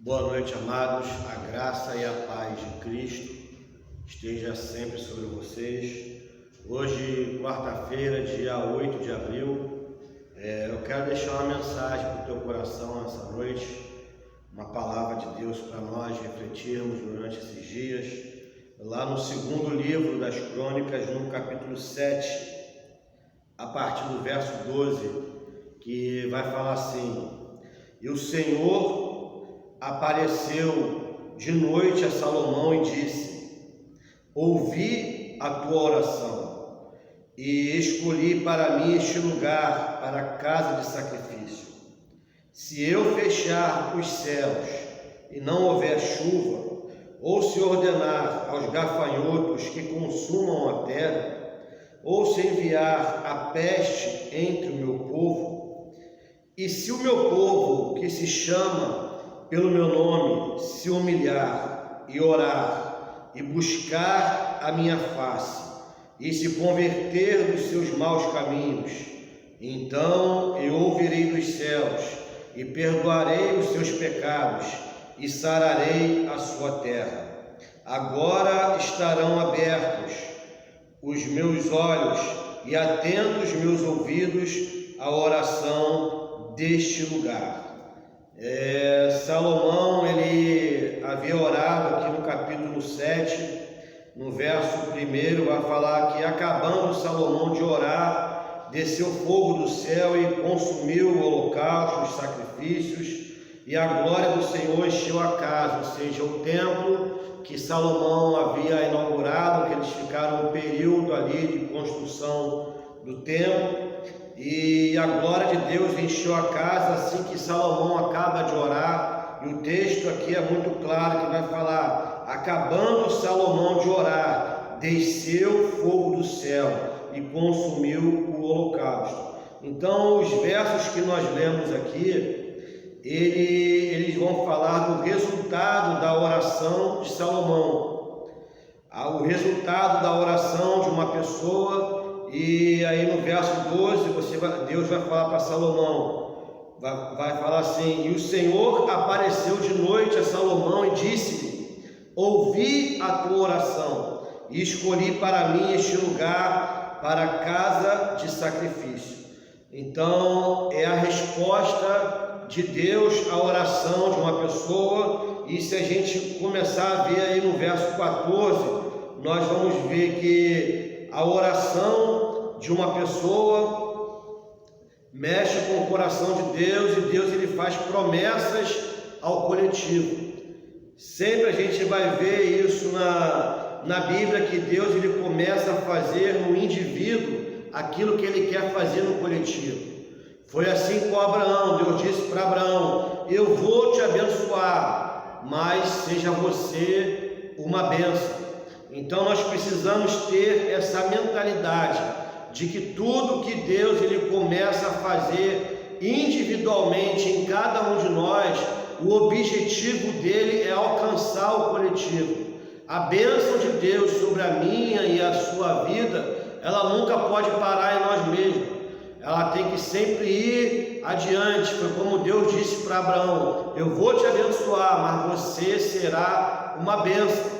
Boa noite, amados. A graça e a paz de Cristo esteja sempre sobre vocês. Hoje, quarta-feira, dia 8 de abril, eu quero deixar uma mensagem para o teu coração nessa noite, uma palavra de Deus para nós refletirmos durante esses dias. Lá no segundo livro das Crônicas, no capítulo 7, a partir do verso 12, que vai falar assim: E o Senhor apareceu de noite a Salomão e disse: Ouvi a tua oração e escolhi para mim este lugar para a casa de sacrifício. Se eu fechar os céus e não houver chuva, ou se ordenar aos gafanhotos que consumam a terra, ou se enviar a peste entre o meu povo, e se o meu povo, que se chama pelo meu nome, se humilhar e orar e buscar a minha face e se converter dos seus maus caminhos, então eu ouvirei dos céus e perdoarei os seus pecados e sararei a sua terra. Agora estarão abertos os meus olhos e atentos os meus ouvidos à oração deste lugar. Salomão, ele havia orado aqui no capítulo 7, no verso 1, vai falar que acabando Salomão de orar, desceu fogo do céu e consumiu o holocausto, os sacrifícios, e a glória do Senhor encheu a casa, ou seja, o templo que Salomão havia inaugurado, que eles ficaram um período ali de construção do templo, e a glória de Deus encheu a casa assim que Salomão acaba de orar. E o texto aqui é muito claro, que vai falar: acabando Salomão de orar, desceu fogo do céu e consumiu o holocausto. Então os versos que nós lemos aqui, eles vão falar do resultado da oração de Salomão, o resultado da oração de uma pessoa. E aí no verso 12, Deus vai falar para Salomão, vai falar assim: E o Senhor apareceu de noite a Salomão e disse-lhe: Ouvi a tua oração e escolhi para mim este lugar para a casa de sacrifício. Então é a resposta de Deus à oração de uma pessoa. E se a gente começar a ver aí no verso 14, nós vamos ver que a oração de uma pessoa mexe com o coração de Deus, e Deus ele faz promessas ao coletivo. Sempre a gente vai ver isso na Bíblia, que Deus ele começa a fazer no indivíduo aquilo que ele quer fazer no coletivo. Foi assim com Abraão. Deus disse para Abraão: eu vou te abençoar, mas seja você uma bênção. Então nós precisamos ter essa mentalidade de que tudo que Deus ele começa a fazer individualmente em cada um de nós, o objetivo dele é alcançar o coletivo. A bênção de Deus sobre a minha e a sua vida, ela nunca pode parar em nós mesmos. Ela tem que sempre ir adiante. Foi como Deus disse para Abraão: eu vou te abençoar, mas você será uma bênção.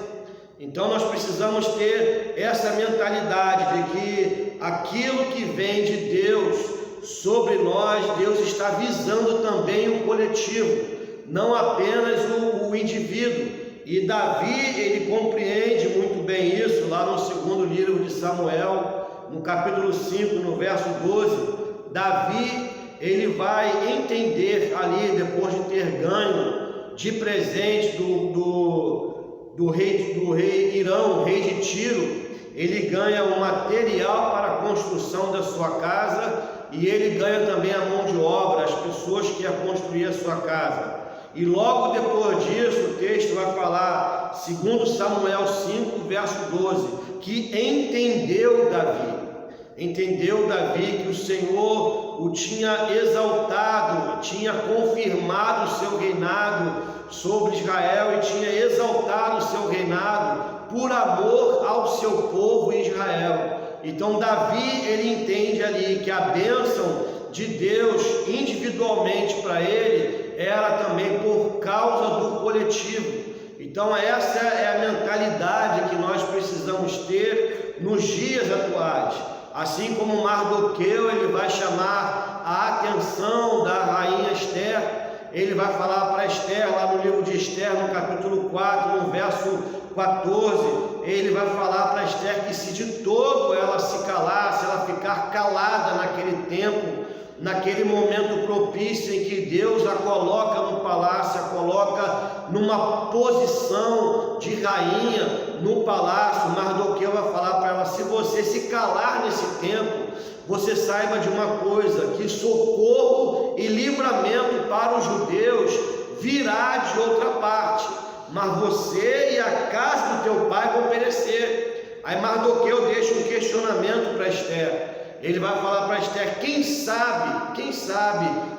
Então nós precisamos ter essa mentalidade de que aquilo que vem de Deus sobre nós, Deus está visando também o coletivo, não apenas o indivíduo. E Davi, ele compreende muito bem isso, lá no segundo livro de Samuel, no capítulo 5, no verso 12, Davi, ele vai entender ali, depois de ter ganho de presente do rei Irão, rei de Tiro, ele ganha um material para a construção da sua casa, e ele ganha também a mão de obra, as pessoas que iam construir a sua casa. E logo depois disso, o texto vai falar, segundo Samuel 5, verso 12, que entendeu Davi que o Senhor o tinha exaltado, tinha confirmado o seu reinado sobre Israel, e tinha exaltado o seu reinado por amor ao seu povo Israel. Então Davi, ele entende ali que a bênção de Deus individualmente para ele era também por causa do coletivo. Então essa é a mentalidade que nós precisamos ter nos dias atuais. Assim como Mardoqueu, ele vai chamar a atenção da rainha Esther, ele vai falar para Esther, lá no livro de Esther, no capítulo 4, no verso 14, ele vai falar para Esther que se de todo ela se calar, se ela ficar calada naquele tempo, naquele momento propício em que Deus a coloca no palácio, a coloca numa posição de rainha no palácio, Mardoqueu vai falar para ela: se você se calar nesse tempo, você saiba de uma coisa, que socorro e livramento para os judeus virá de outra parte, mas você e a casa do teu pai vão perecer. Aí Mardoqueu deixa um questionamento para Esther. Ele vai falar para Esther: quem sabe,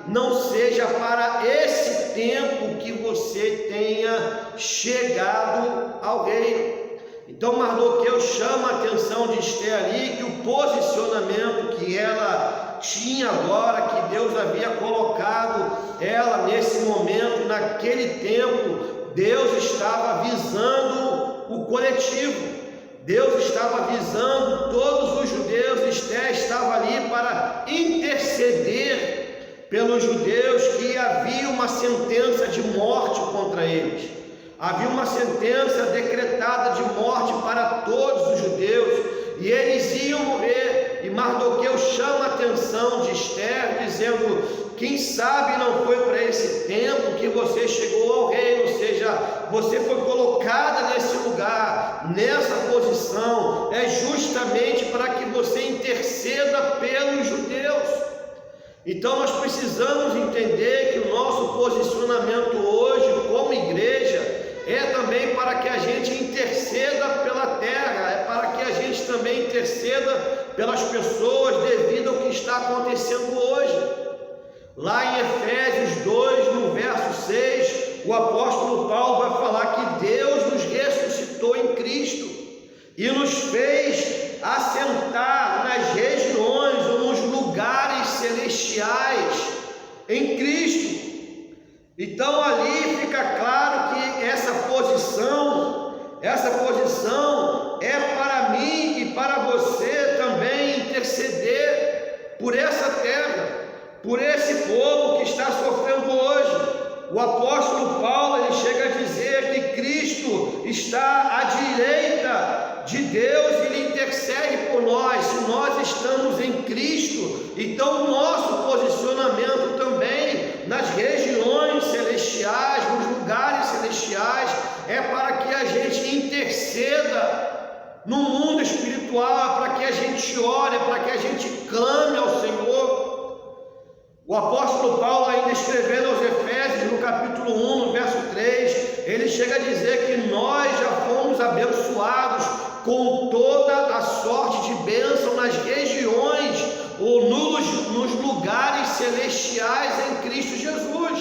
não seja para esse tempo que você tenha chegado ao reino. Então Mardoqueu chama a atenção de Esther ali, que o posicionamento que ela tinha agora, que Deus havia colocado ela nesse momento, naquele tempo, Deus estava visando o coletivo. Deus estava visando todos os judeus. Esther estava ali para interceder pelos judeus, que havia uma sentença de morte contra eles. Havia uma sentença decretada de morte para todos os judeus, e eles iam morrer. E Mardoqueu chama a atenção de Esther, dizendo: quem sabe não foi para esse tempo que você chegou ao reino, ou seja, você foi colocada nesse lugar, nessa posição, é justamente para que você interceda pelos judeus. Então nós precisamos entender que o nosso posicionamento hoje como igreja é também para que a gente interceda pela terra, é para que a gente também interceda pelas pessoas devido ao que está acontecendo hoje. Lá em Efésios 2, no verso 6, o apóstolo Paulo vai falar que Deus nos ressuscitou em Cristo e nos fez assentar nas regiões ou nos lugares celestiais em Cristo. Então ali fica claro que essa posição é para mim e para você também interceder por essa terra, por esse povo que está sofrendo hoje. O apóstolo Paulo, ele chega a dizer que Cristo está à direita de Deus e ele intercede por nós. Se nós estamos em Cristo, então o nosso posicionamento também nas regiões celestiais, nos lugares celestiais, é para que a gente interceda no mundo espiritual, para que a gente ore, para que a gente clame ao Senhor. O apóstolo Paulo, ainda escrevendo aos Efésios, no capítulo 1, no verso 3, ele chega a dizer que nós já fomos abençoados com toda a sorte de bênção nas regiões ou nos lugares celestiais em Cristo Jesus.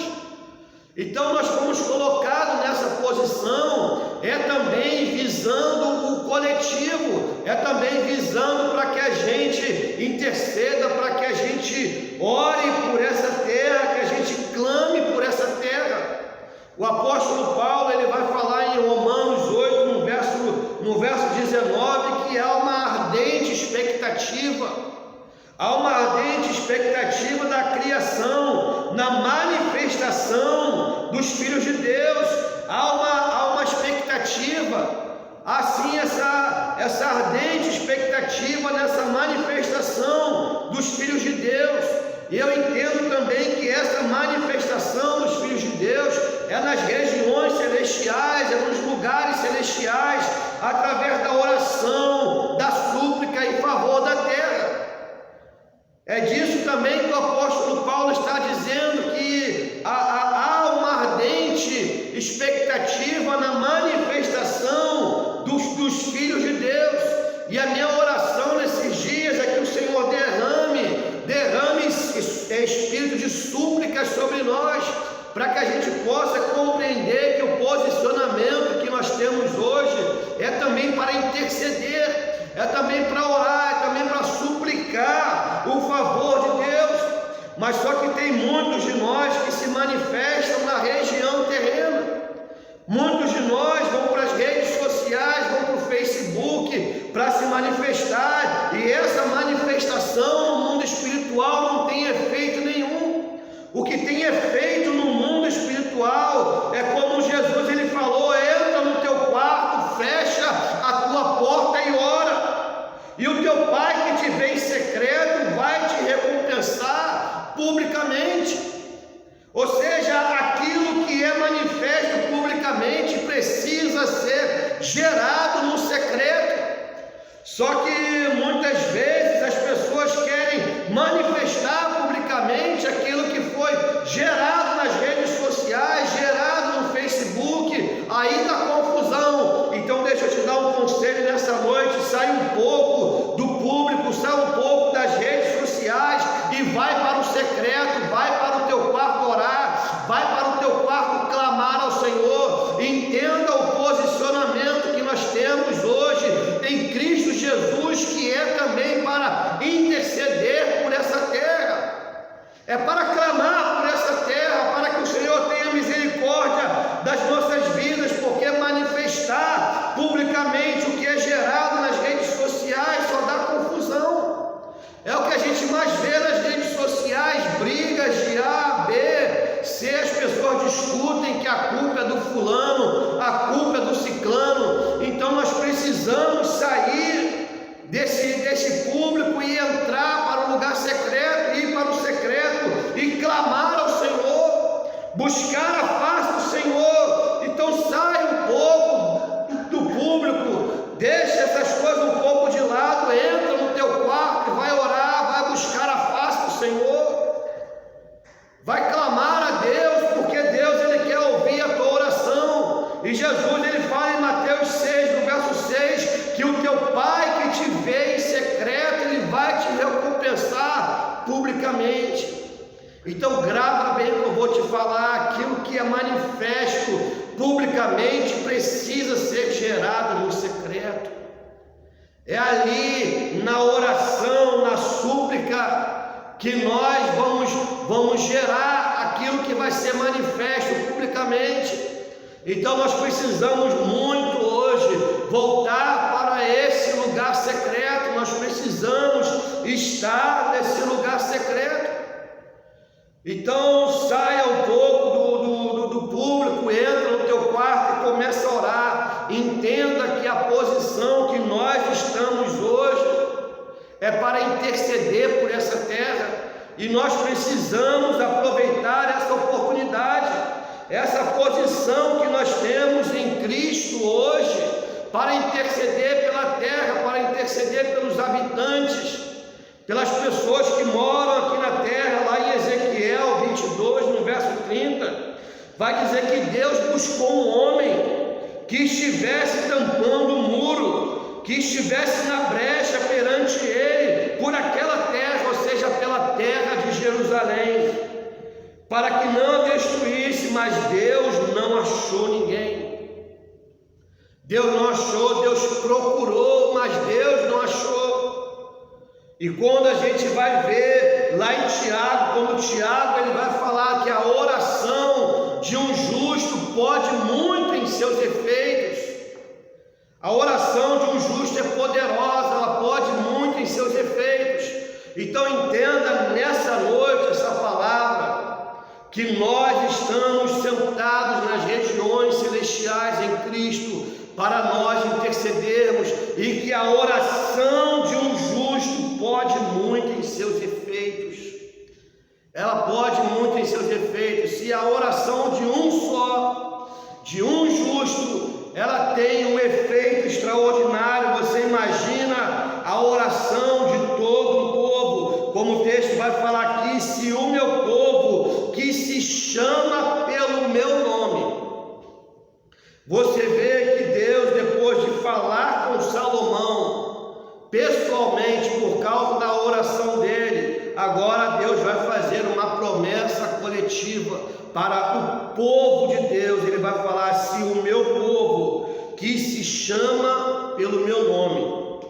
Então nós fomos colocados nessa posição, é também visando o coletivo, é também visando para que a gente interceda, para que a gente ore por essa terra, que a gente clame por essa terra. O apóstolo Paulo, ele vai falar em Romanos 8, no verso 19, que há uma ardente expectativa. Há uma ardente expectativa da criação, na manifestação dos filhos de Deus. Há uma expectativa, assim essa ardente expectativa nessa manifestação dos filhos de Deus. E eu entendo também que essa manifestação dos filhos de Deus é nas regiões celestiais, é nos lugares celestiais, através da oração, da súplica em favor da terra. É disso também que o apóstolo Paulo está dizendo, que há uma ardente expectativa na manifestação dos filhos de Deus. E a minha oração nesses dias é que o Senhor derrame espírito de súplicas sobre nós, para que a gente possa compreender que o posicionamento que nós temos hoje é também para interceder, é também para orar, é também para suplicar o favor de Deus. Mas só que tem muitos de nós que se manifestam na região terrena, para se manifestar, e essa manifestação no mundo espiritual não tem efeito nenhum. O que tem efeito no mundo espiritual é como Jesus ele falou: entra no teu quarto, fecha a tua porta e ora, e o teu pai que te vê em secreto vai te recompensar publicamente. Ou seja, aquilo que é manifesto publicamente precisa ser gerado no secreto. Só que muitas vezes as pessoas querem manifestar publicamente aquilo que foi gerado nas redes sociais, gerado no Facebook. Aí dá confusão. Então deixa eu te dar um conselho nessa noite: sai um pouco do público, sai um pouco das redes sociais e vai para o secreto, vai para o teu quarto orar, vai para o teu quarto clamar ao Senhor. Entenda o posicionamento que nós temos hoje em Cristo Jesus, que é também para interceder por essa terra, é para clamar por essa terra, para que o Senhor tenha misericórdia das nossas vidas, porque manifestar publicamente o que é gerado nas redes sociais só dá confusão. É o que a gente mais vê nas redes sociais: brigas de A, B, C. As pessoas discutem que a culpa é do fulano, a culpa é do ciclano. Então nós precisamos sair desse público e entrar para o lugar secreto, ir para o secreto e clamar ao Senhor, buscar a face do Senhor. Então sai um pouco do público, deixa essas coisas um pouco de lado, entra no teu quarto e vai orar, vai buscar a face do Senhor, vai clamar a Deus, porque Deus ele quer ouvir a tua oração. E Jesus ele fala em Mateus 6, no verso 6, que o teu Pai que te vê em secreto, ele vai te recompensar publicamente. Então grava bem o que eu vou te falar: aquilo que é manifesto publicamente precisa ser gerado no secreto. É ali na oração, na súplica, que nós vamos gerar aquilo que vai ser manifesto publicamente. Então nós precisamos muito hoje voltar para esse lugar secreto. Nós precisamos estar nesse lugar secreto. Então saia um pouco do público, entra no teu quarto e começa a orar. Entenda que a posição que nós estamos hoje é para interceder por essa terra, e nós precisamos aproveitar essa oportunidade, essa posição que nós temos em Cristo hoje, para interceder pela terra, para interceder pelos habitantes, pelas pessoas que moram aqui na terra. Lá em Ezequiel 22, no verso 30, vai dizer que Deus buscou um homem que estivesse tampando o muro, que estivesse na brecha perante ele, por aquela terra, ou seja, pela terra de Jerusalém, para que não a destruísse. Mas Deus não achou ninguém. Deus não achou, Deus procurou, mas Deus não achou. E quando a gente vai ver lá em Tiago, como Tiago ele vai falar que a oração de um justo pode muito em seus efeitos. A oração de um justo é poderosa, ela pode muito em seus efeitos. Então entenda nessa noite essa palavra, que nós estamos sentados nas regiões celestiais em Cristo, para nós intercedermos, e que a oração de um justo pode muito em seus efeitos. Ela pode muito em seus efeitos. Se a oração de um só, de um justo, ela tem um efeito extraordinário, você imagina a oração de todo um povo, como o texto vai falar aqui: se o meu povo, que se chama pelo meu nome. Você vê que Deus, depois de falar com Salomão pessoalmente, por causa da oração dele, agora Deus vai fazer uma promessa coletiva para o povo de Deus. Ele vai falar: se o meu povo, que se chama pelo meu nome,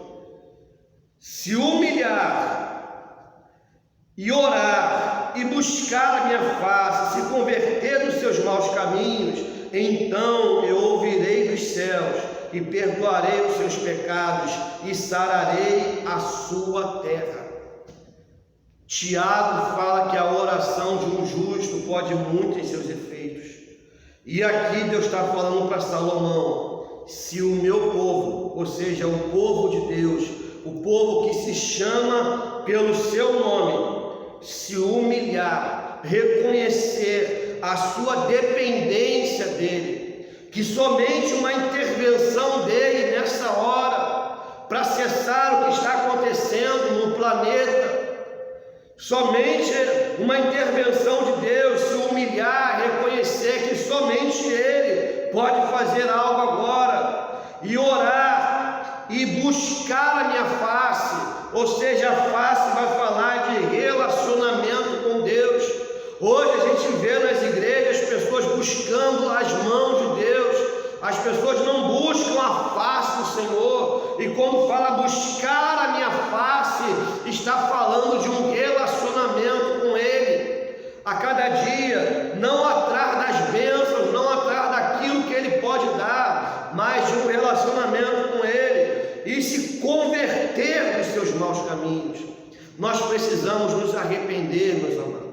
se humilhar e orar e buscar a minha face, se converter dos seus maus caminhos, então eu ouvirei dos céus e perdoarei os seus pecados e sararei a sua terra. Tiago fala que a oração de um justo pode muito em seus efeitos. E aqui Deus está falando para Salomão: se o meu povo, ou seja, o povo de Deus, o povo que se chama pelo seu nome, se humilhar, reconhecer a sua dependência dele, que somente uma intervenção dele nessa hora, para cessar o que está acontecendo no planeta, somente uma intervenção de Deus, se humilhar, reconhecer que somente Ele pode fazer algo agora, e orar, e buscar a minha face, ou seja, a face vai falar de relacionamento com Deus. Hoje a gente vê nas igrejas pessoas buscando as mãos de Deus, as pessoas não buscam a face do Senhor, e quando fala buscar a minha face, está falando de um relacionamento com Ele, a cada dia, não atrás das bênçãos, não atrás daquilo que Ele pode dar, mas de um relacionamento com Ele, e se converter dos seus maus caminhos. Nós precisamos nos arrepender, meus amados.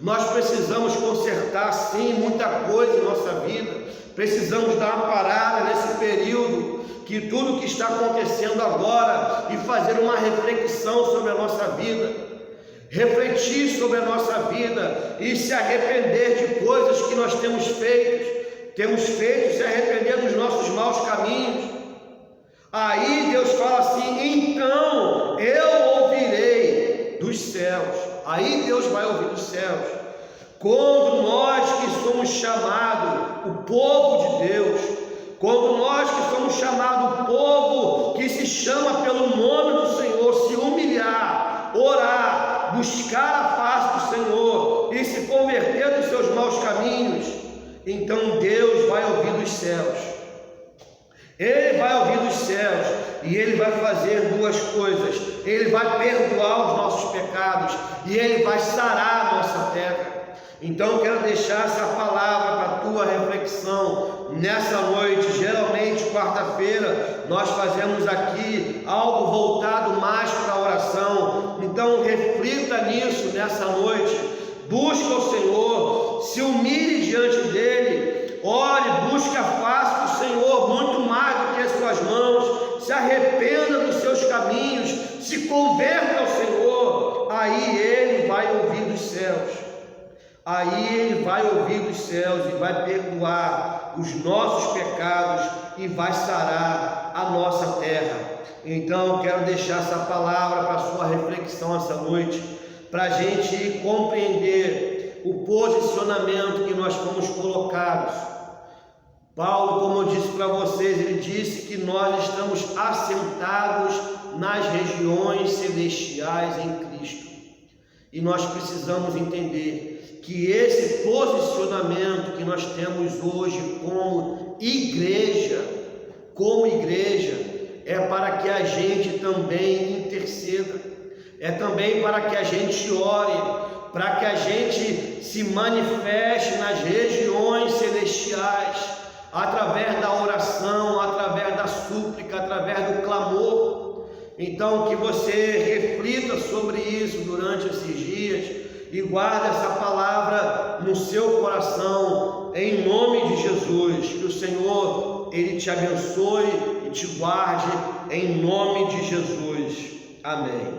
Nós precisamos consertar sim muita coisa em nossa vida. Precisamos dar uma parada nesse período, que tudo que está acontecendo agora, e fazer uma reflexão sobre a nossa vida, refletir sobre a nossa vida e se arrepender de coisas que nós temos feito, se arrepender dos nossos maus caminhos. Aí Deus fala assim: então eu ouvirei dos céus. Aí Deus vai ouvir dos céus. Quando nós que somos chamados o povo de Deus, quando nós que somos chamados o povo que se chama pelo nome do Senhor, se humilhar, orar, buscar a face do Senhor e se converter dos seus maus caminhos, então Deus vai ouvir dos céus. Ele vai ouvir dos céus e Ele vai fazer duas coisas: Ele vai perdoar os nossos pecados e Ele vai sarar a nossa terra. Então eu quero deixar essa palavra para a tua reflexão nessa noite. Geralmente quarta-feira nós fazemos aqui algo voltado mais para a oração, então reflita nisso nessa noite. Busca o Senhor, se humilhe diante dEle, ore, busque a face do Senhor muito mais do que as suas mãos, se arrependa dos seus caminhos, se converta ao Senhor. Aí Ele vai ouvir dos céus. Aí Ele vai ouvir dos céus e vai perdoar os nossos pecados e vai sarar a nossa terra. Então quero deixar essa palavra para a sua reflexão essa noite, para a gente compreender o posicionamento que nós fomos colocados. Paulo, como eu disse para vocês, ele disse que nós estamos assentados nas regiões celestiais em Cristo. E nós precisamos entender que esse posicionamento que nós temos hoje como igreja, é para que a gente também interceda, é também para que a gente ore, para que a gente se manifeste nas regiões celestiais, através da oração, através da súplica, através do clamor. Então que você reflita sobre isso durante esses dias e guarde essa palavra no seu coração, em nome de Jesus. Que o Senhor, Ele te abençoe e te guarde, em nome de Jesus. Amém.